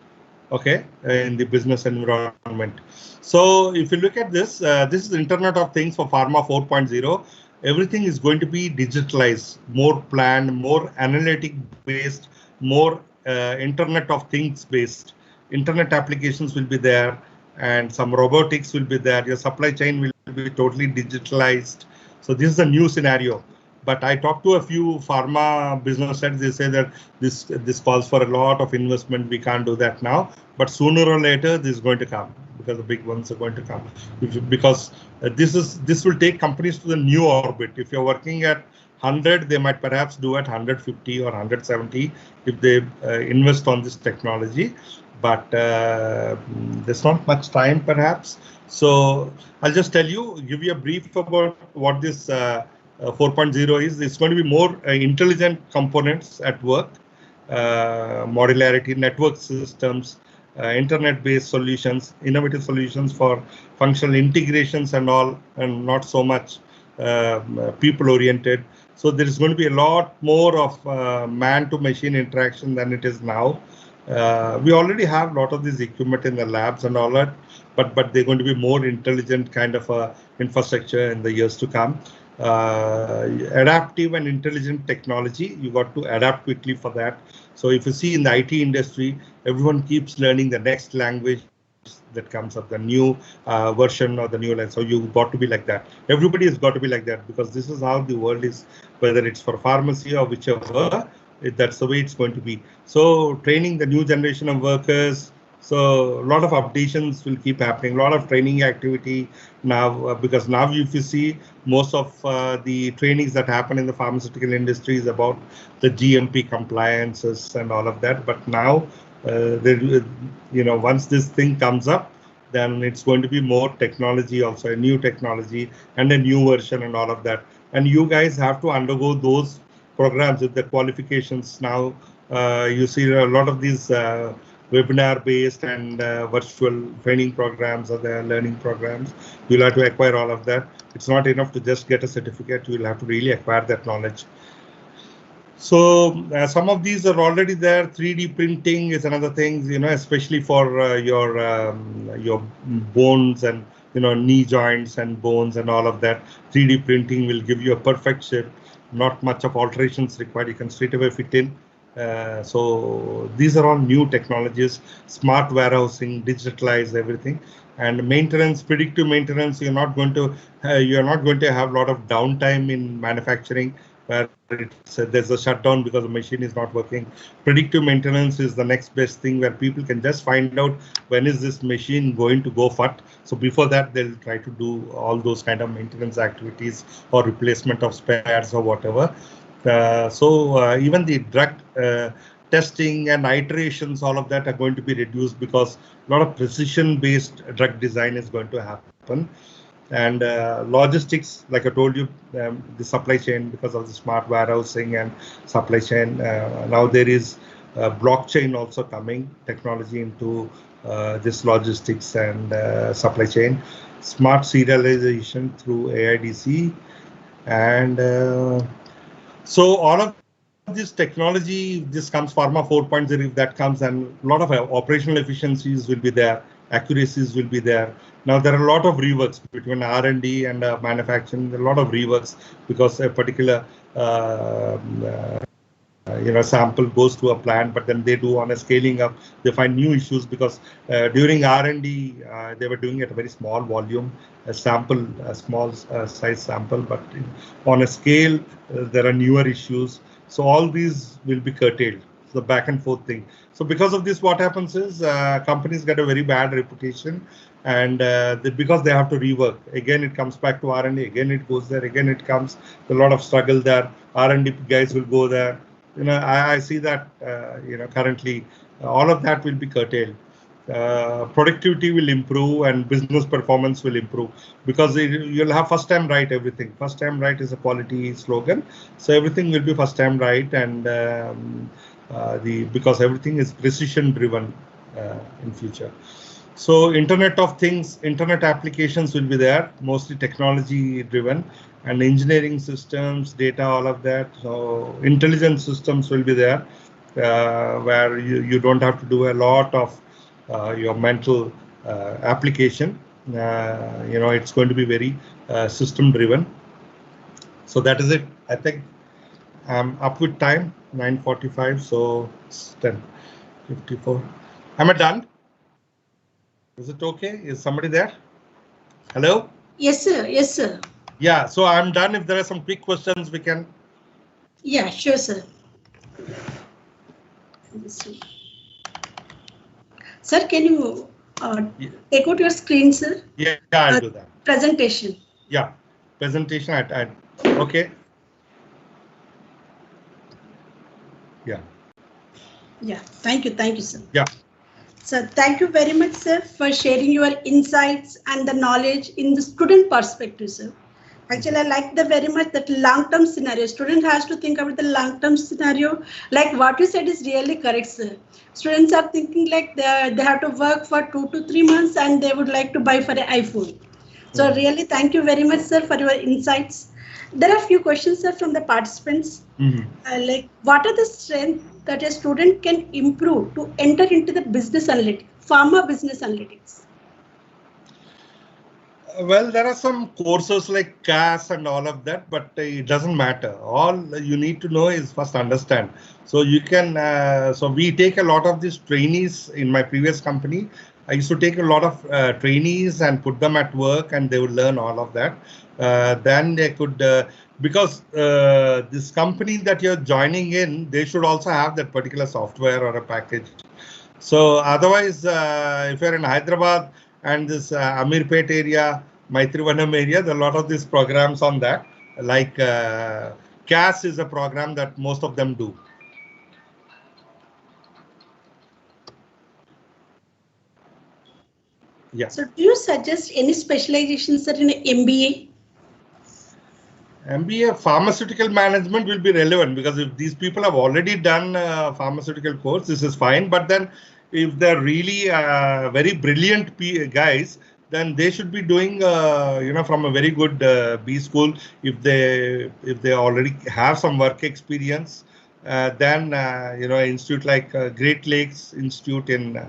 D: okay, in the business environment. So if you look at this, this is the Internet of Things for Pharma 4.0. Everything is going to be digitalized, more planned, more analytic based, more Internet of Things based. Internet applications will be there, and some robotics will be there. Your supply chain will be totally digitalized. So this is a new scenario. But I talked to a few pharma business heads. They say that this calls for a lot of investment. We can't do that now, but sooner or later this is going to come, because the big ones are going to come. Because this will take companies to the new orbit. If you're working at 100, they might perhaps do at 150 or 170 if they invest on this technology. But there's not much time, perhaps. So I'll just give you a brief about what this 4.0 is. It's going to be more intelligent components at work, modularity, network systems, internet-based solutions, innovative solutions for functional integrations and all, and not so much people-oriented. So there is going to be a lot more of man-to-machine interaction than it is now. We already have a lot of this equipment in the labs and all that, but they're going to be more intelligent kind of infrastructure in the years to come. Adaptive and intelligent technology, you got to adapt quickly for that. So if you see in the IT industry, everyone keeps learning the next language that comes up, the new version or the new line. So you got to be like that. Everybody has got to be like that, because this is how the world is, whether it's for pharmacy or whichever, that's the way it's going to be. So training the new generation of workers. So a lot of updations will keep happening, a lot of training activity now, because now if you see most of the trainings that happen in the pharmaceutical industry is about the GMP compliances and all of that. But now, once this thing comes up, then it's going to be more technology, also a new technology and a new version and all of that. And you guys have to undergo those programs with the qualifications now. You see a lot of these webinar based and virtual training programs or the learning programs. You'll have to acquire all of that. It's not enough to just get a certificate. You'll have to really acquire that knowledge. So some of these are already there. 3D printing is another thing, especially for your bones and knee joints and bones and all of that. 3D printing will give you a perfect shape. Not much of alterations required. You can straight away fit in. So these are all new technologies. Smart warehousing, digitalize everything, and maintenance, predictive maintenance. You're not going to have a lot of downtime in manufacturing, where there's a shutdown because the machine is not working. Predictive maintenance is the next best thing, where people can just find out when is this machine going to go fat. So before that, they'll try to do all those kind of maintenance activities or replacement of spares or whatever. So even the drug testing and iterations, all of that are going to be reduced, because a lot of precision-based drug design is going to happen. And logistics, like I told you, the supply chain, because of the smart warehousing and supply chain. Now there is blockchain also coming, technology into this logistics and supply chain. Smart serialization through AIDC. And so all of this technology, this comes Pharma 4.0, if that comes, and a lot of operational efficiencies will be there, accuracies will be there. Now there are a lot of reworks between R&D and manufacturing, a lot of reworks, because a particular sample goes to a plant, but then they do on a scaling up, they find new issues, because during R&D they were doing it at a very small volume, a small size sample, but on a scale there are newer issues. So all these will be curtailed, the back and forth thing. So because of this, what happens is companies get a very bad reputation, and because they have to rework. Again, it comes back to R&D, again it goes there, again it comes, a lot of struggle there. R&D guys will go there. I see that, currently all of that will be curtailed. Productivity will improve and business performance will improve, because you'll have first time right everything. First time right is a quality slogan. So everything will be first time right, and because everything is precision driven in future. So Internet of Things, Internet applications will be there, mostly technology driven, and engineering systems, data, all of that. So intelligent systems will be there, where you don't have to do a lot of your mental application. It's going to be very system driven. So that is it. I think I'm up with time, 9:45, so it's 10:54. Am I done? Is it okay? Is somebody there? Hello?
B: Yes, sir. Yes, sir.
D: Yeah, so I'm done. If there are some quick questions, we can.
B: Yeah, sure, sir. Sir, can you take out your screen, sir?
D: Yeah, I'll do that.
B: Presentation.
D: Yeah, presentation. Okay. Yeah.
B: Yeah, thank you, sir.
D: Yeah.
B: So thank you very much, sir, for sharing your insights and the knowledge in the student perspective, sir. Actually, I like very much that long-term scenario. Student has to think about the long-term scenario. Like what you said is really correct, sir. Students are thinking like they have to work for 2 to 3 months and they would like to buy for an iPhone. So really, thank you very much, sir, for your insights. There are a few questions, sir, from the participants. Like, what are the strengths that a student can improve to enter into the business analytics, pharma business analytics?
D: Well, there are some courses like CAS and all of that, but it doesn't matter. All you need to know is first understand. So you can, so we take a lot of these trainees in my previous company. I used to take a lot of trainees and put them at work, and they would learn all of that. Then they could, because this company that you're joining in, they should also have that particular software or a package. So otherwise, if you're in Hyderabad and this Amirpet area, Maitrivanam area, there are a lot of these programs on that. Like CAS is a program that most of them do. Yeah.
B: So do you suggest any specializations that in MBA?
D: MBA pharmaceutical management will be relevant, because if these people have already done pharmaceutical course, this is fine. But then if they're really very brilliant guys, then they should be doing, from a very good B school. If they already have some work experience, then institute like Great Lakes Institute in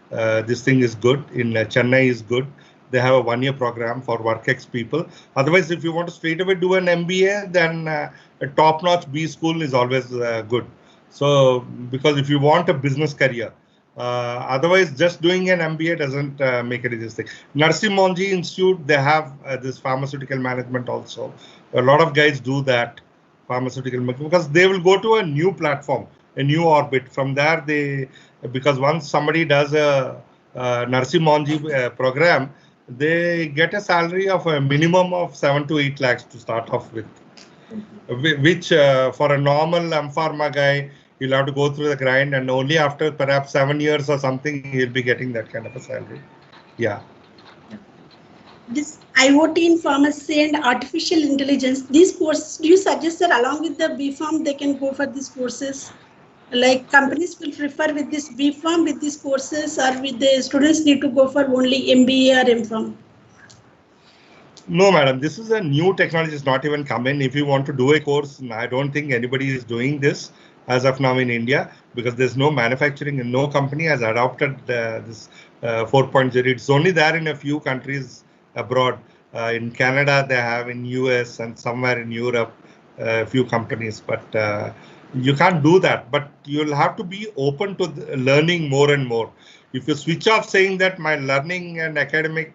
D: this thing is good. In Chennai is good. They have a 1-year program for WorkX people. Otherwise, if you want to straight away do an MBA, then a top-notch B school is always good. So, because if you want a business career, otherwise just doing an MBA doesn't make it this thing. Narsapur Institute, they have this pharmaceutical management also. A lot of guys do that, pharmaceutical, because they will go to a new platform, a new orbit. From there, because once somebody does a Narsapur program, they get a salary of a minimum of 7 to 8 lakhs to start off with, which for a normal Pharma guy, he'll have to go through the grind, and only after perhaps 7 years or something, he'll be getting that kind of a salary. Yeah.
B: This IoT in pharmacy and artificial intelligence, these courses, do you suggest that along with the B Pharm, they can go for these courses? Like companies will prefer with this B Pharm with these courses, or with the students need to go for only MBA or M Pharm?
D: No, madam, this is a new technology. It's not even come in. If you want to do a course, I don't think anybody is doing this as of now in India, because there's no manufacturing and no company has adopted this 4.0. It's only there in a few countries abroad. In Canada, they have, in US and somewhere in Europe, a few companies, but you can't do that. But you'll have to be open to learning more and more. If you switch off saying that my learning and academic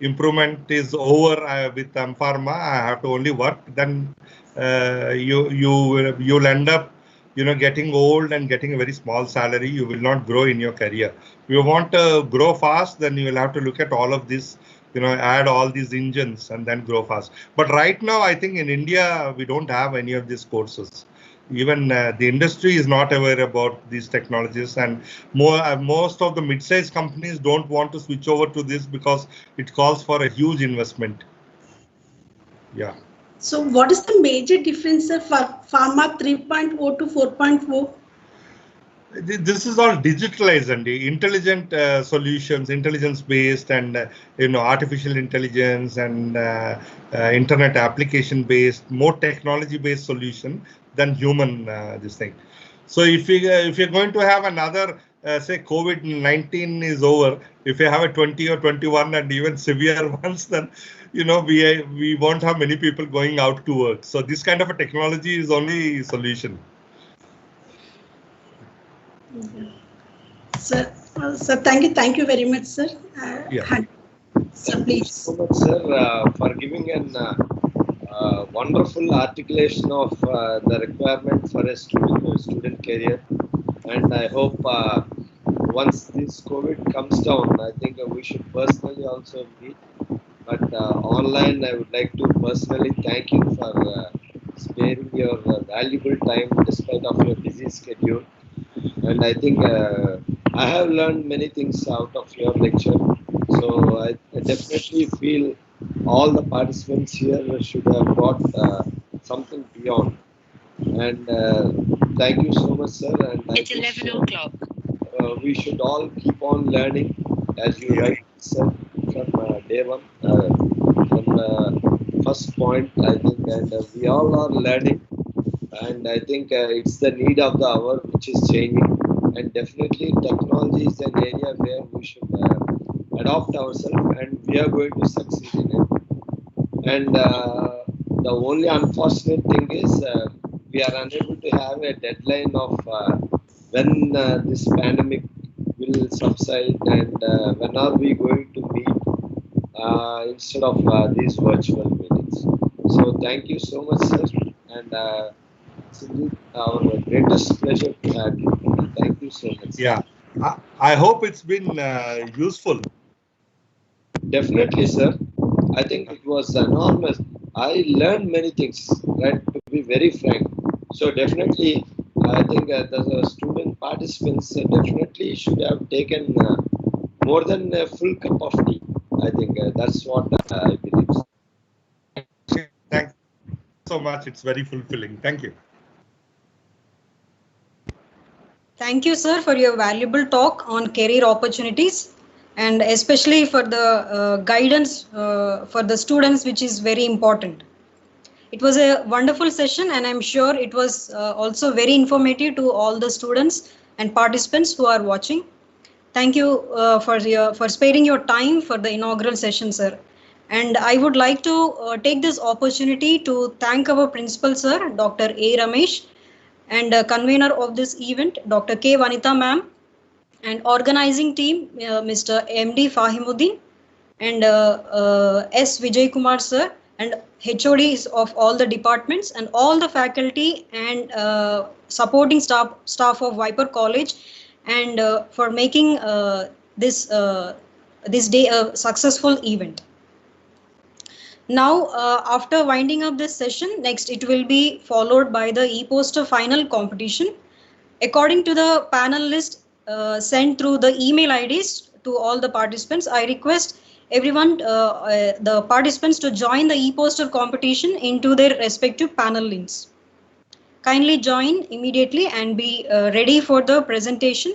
D: improvement is over with Pharma, I have to only work, then you'll end up getting old and getting a very small salary. You will not grow in your career. If you want to grow fast, then you will have to look at all of this, add all these engines and then grow fast. But right now, I think in India, we don't have any of these courses. Even the industry is not aware about these technologies, and most of the mid-sized companies don't want to switch over to this because it calls for a huge investment. Yeah.
B: So what is the major difference for Pharma 3.0 to 4.0?
D: This is all digitalized and intelligent solutions, intelligence-based, and artificial intelligence and internet application-based, more technology-based solution than human. This thing. So if you're going to have another, say COVID-19 is over, if you have a 20 or 21 and even severe ones, then we won't have many people going out to work. So this kind of a technology is only solution.
B: Sir, thank you very much, sir.
D: Yeah.
B: So please.
C: Thank you so much, sir, for giving an wonderful articulation of the requirement for a student career. And I hope once this COVID comes down, I think we should personally also meet. But online, I would like to personally thank you for sparing your valuable time despite of your busy schedule. And I think I have learned many things out of your lecture. So I definitely feel all the participants here should have got something beyond. And thank you so much, sir. And
E: it's 11 o'clock.
C: We should all keep on learning, as you rightly said, from day one, from first point, I think, and we all are learning, and I think it's the need of the hour which is changing, and definitely technology is an area where we should adopt ourselves, and we are going to succeed in it. And the only unfortunate thing is we are unable to have a deadline of when this pandemic will subside, and when are we going to meet instead of these virtual meetings. So thank you so much, sir, and it's indeed our greatest pleasure to have you. Thank you so much.
D: Yeah, I hope it's been useful.
C: Definitely, sir. I think it was enormous. I learned many things, right? To be very frank. So definitely, I think the student participants definitely should have taken more than a full cup of tea. I think that's what I believe.
D: Thanks so much. It's very fulfilling. Thank you.
A: Thank you, sir, for your valuable talk on career opportunities, and especially for the guidance for the students, which is very important. It was a wonderful session, and I'm sure it was also very informative to all the students and participants who are watching. Thank you for sparing your time for the inaugural session, sir. And I would like to take this opportunity to thank our principal, sir, Dr. A. Ramesh, and convener of this event, Dr. K. Vanitha ma'am, and organizing team, Mr. M.D. Fahimuddin, and S. Vijay Kumar sir, and HODs of all the departments, and all the faculty and supporting staff of Viper College, and for making this day a successful event. Now, after winding up this session, next it will be followed by the e-poster final competition. According to the panel list sent through the email IDs to all the participants, I request everyone, the participants, to join the e-poster competition into their respective panel links. Kindly join immediately and be ready for the presentation.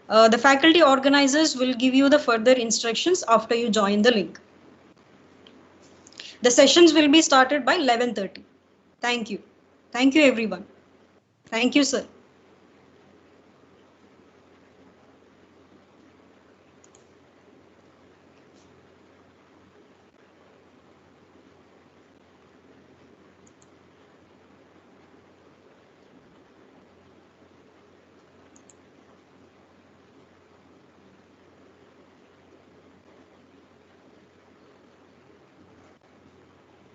A: The faculty organizers will give you the further instructions after you join the link. The sessions will be started by 11:30. Thank you. Thank you, everyone. Thank you, sir.